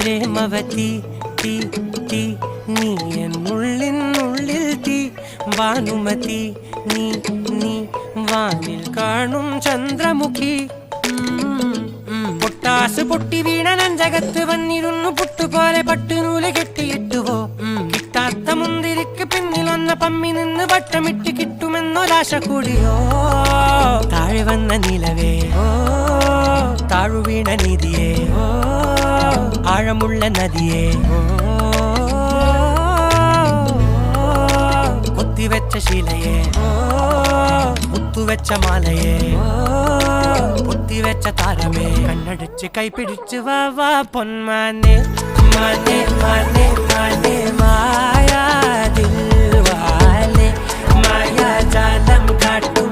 പ്രേമവതി തീ തീ നീ എന്നുള്ളിൽ തീ ഭാനുമതി നീ നീ വാനിൽ കാണും ചന്ദ്രമുഖി പൊട്ടാസ് പൊട്ടി വീണ നെഞ്ചകത്ത് വന്നിരുന്നു പുട്ടുപോലെ പട്ടുനൂല് കെട്ടിയിട്ടുവോ കിട്ടാത്ത മുന്തിരിക്ക് പിന്നിലൊന്ന പമ്മി നിന്ന് വട്ടമിട്ട് കിട്ടുമെന്നൊരാശ കൂടിയോ താഴെ വന്ന നിലവേ ഓ താഴു വീണ നിധിയേ ഓ ആഴമുള്ള നദിയേ കൊത്തിവെച്ച ശിലയെ മുത്തുവെച്ച മാലയെ പൊത്തിവെച്ച താരമേ കണ്ണടച്ച് കൈപിടിച്ച് വാ വാ പൊന്മാനെ മാനെ മാനെ മാനെ മായാ ദിൽവാലെ മായാജാലം കാട്ടും